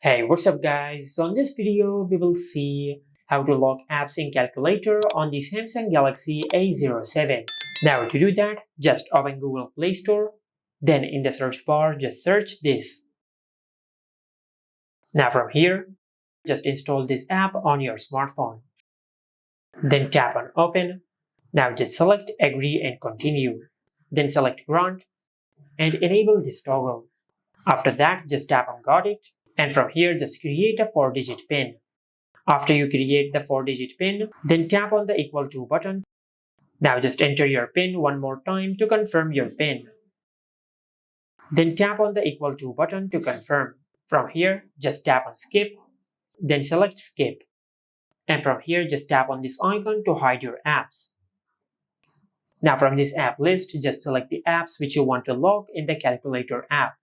Hey, what's up guys? So in this video, we will see how to lock apps in calculator on the Samsung Galaxy A07. Now to do that, just open Google Play Store, then in the search bar, just search this. Now from here, just install this app on your smartphone. Then tap on Open. Now just select Agree and Continue. Then select Grant and enable this toggle. After that, just tap on Got It. And from here, just create a 4-digit PIN. After you create the 4-digit PIN, then tap on the equal to button. Now just enter your PIN one more time to confirm your PIN. Then tap on the equal to button to confirm. From here, just tap on Skip, then select Skip. And from here, just tap on this icon to hide your apps. Now from this app list, just select the apps which you want to lock in the calculator app.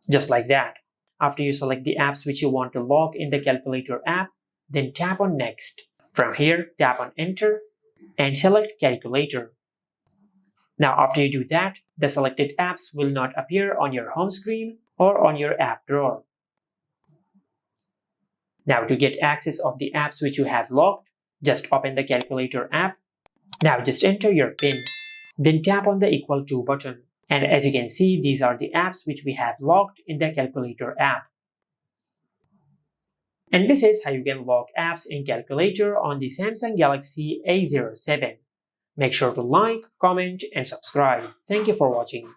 Just like that. After you select the apps which you want to lock in the calculator app, then tap on Next. From here, tap on Enter and select Calculator. Now after you do that, the selected apps will not appear on your home screen or on your app drawer. Now to get access of the apps which you have locked, just open the Calculator app. Now just enter your PIN. Then tap on the equal to button. And as you can see, these are the apps which we have locked in the Calculator app. And this is how you can lock apps in calculator on the Samsung Galaxy A07. Make sure to like, comment, and subscribe. Thank you for watching.